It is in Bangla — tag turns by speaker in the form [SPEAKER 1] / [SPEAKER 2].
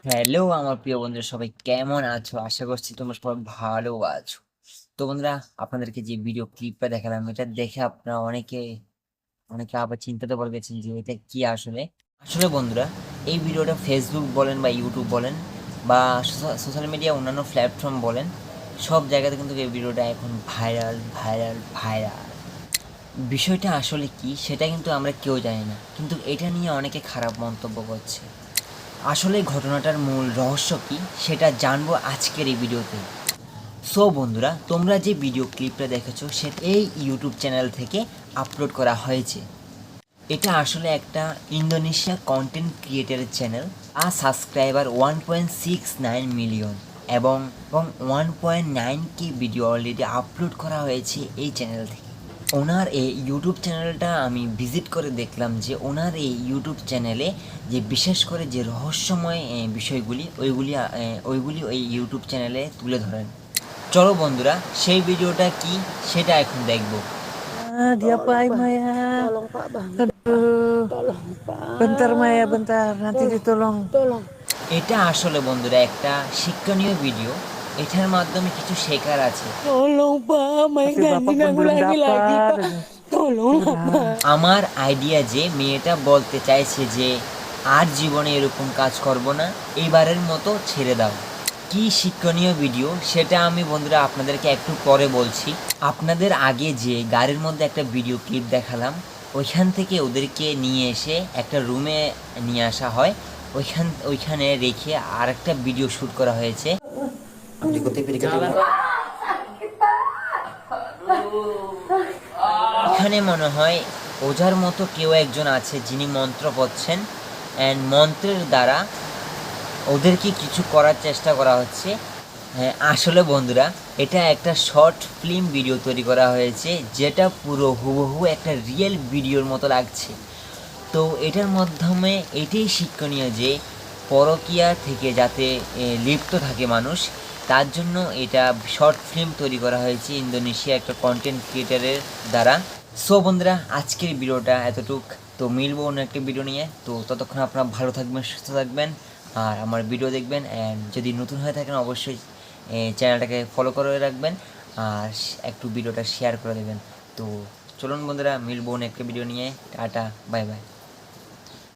[SPEAKER 1] হ্যালো আমার প্রিয় বন্ধুরা, সবাই কেমন আছো? আশা করছি তোমরা সবাই ভালো আছো। তো বন্ধুরা, আপনাদেরকে যে ভিডিও ক্লিপটা দেখালাম, এটা দেখে আপনারা অনেকে অনেকে আবার চিন্তাতে পড়ে গেছেন যে এটা কি। আসলে আসলে বন্ধুরা, এই ভিডিওটা ফেসবুক বলেন বা ইউটিউব বলেন বা সোশ্যাল মিডিয়া অন্যান্য প্ল্যাটফর্ম বলেন, সব জায়গাতে কিন্তু এই ভিডিওটা এখন ভাইরাল ভাইরাল ভাইরাল। বিষয়টা আসলে কি সেটা কিন্তু আমরা কেউ জানি না, কিন্তু এটা নিয়ে অনেকে খারাপ মন্তব্য করছে। আসলে ঘটনাটার মূল রহস্য কি সেটা জানবো আজকের এই ভিডিওতে। সো বন্ধুরা, তোমরা যে ভিডিও ক্লিপটা দেখেছো সেটা এই ইউটিউব চ্যানেল থেকে আপলোড করা হয়েছে। এটা আসলে একটা ইন্দোনেশিয়া কন্টেন্ট ক্রিয়েটারের চ্যানেল। আর সাবস্ক্রাইবার 1.69 মিলিয়ন এবং 1.9K ভিডিও অলরেডি আপলোড করা হয়েছে এই চ্যানেল থেকে। ওনার এই ইউটিউব চ্যানেলটা আমি ভিজিট করে দেখলাম যে ওনার এই ইউটিউব চ্যানেলে যে বিশেষ করে যে রহস্যময় বিষয়গুলি ওইগুলি ওই ইউটিউব চ্যানেলে তুলে ধরেন। চলো বন্ধুরা, সেই ভিডিওটা কি সেটা এখন দেখব।
[SPEAKER 2] Dia Pak
[SPEAKER 3] Tolong Pak,
[SPEAKER 2] Maya.
[SPEAKER 3] tolong Pak Bang,
[SPEAKER 2] Aduh,
[SPEAKER 3] tolong Pak,
[SPEAKER 2] bentar Maya, bentar. Nanti
[SPEAKER 3] tolong,
[SPEAKER 2] ditolong.
[SPEAKER 3] tolong.
[SPEAKER 1] এটা আসলে বন্ধুরা একটা শিক্ষণীয় ভিডিও। এটার মাধ্যমে কিছু শেখার আছে।
[SPEAKER 3] Tolong Pak, Maya
[SPEAKER 2] Tapi
[SPEAKER 3] jangan
[SPEAKER 2] Bapak pun belum
[SPEAKER 3] ulangi lagi
[SPEAKER 2] dapat.
[SPEAKER 3] Pak. Tolong
[SPEAKER 2] Udah.
[SPEAKER 3] Pak.
[SPEAKER 1] আমার আইডিয়া যে মেয়েটা বলতে চাইছে যে আর জীবনে এরকম কাজ করব না, এবারের মতো ছেড়ে দাও। কি শিক্ষণীয় ভিডিও সেটা আমি বন্ধুরা আপনাদেরকে একটু পরে বলছি। আপনাদের আগে যে গাড়ির মধ্যে একটা ভিডিও ক্লিপ দেখালাম, ওইখান থেকে ওদেরকে নিয়ে এসে একটা রুমে নিয়ে আসা হয়। ওইখানে রেখে আর একটা ভিডিও শ্যুট করা হয়েছে। এখানে মনে হয় ওঝার মতো কেউ একজন আছে যিনি মন্ত্র পড়ছেন, অ্যান্ড মন্ত্রের দ্বারা ওদেরকে কিছু করার চেষ্টা করা হচ্ছে। হ্যাঁ, আসলে বন্ধুরা, এটা একটা শর্ট ফিল্ম ভিডিও তৈরি করা হয়েছে যেটা পুরো হুবহু একটা রিয়েল ভিডিওর মতো লাগছে। তো এটার মাধ্যমে এটাই শিক্ষণীয় যে পরকীয়া থেকে যাতে লিপ্ত থাকে মানুষ, তার জন্য এটা শর্ট ফিল্ম তৈরি করা হয়েছে ইন্দোনেশিয়া একটা কন্টেন্ট ক্রিয়েটারের দ্বারা। সো বন্ধুরা, আজকের ভিডিওটা এতটুক। তো মিলবো অন্য একটা ভিডিও নিয়ে। তো ততক্ষণ আপনারা ভালো থাকবেন, সুস্থ থাকবেন, আর আমার ভিডিও দেখবেন। অ্যান্ড যদি নতুন হয়ে থাকেন অবশ্যই চ্যানেলটাকে ফলো করে রাখবেন আর একটু ভিডিওটা শেয়ার করে দেবেন। তো চলুন বন্ধুরা, মিলবো অন্য একটা ভিডিও নিয়ে। Tata, bye bye.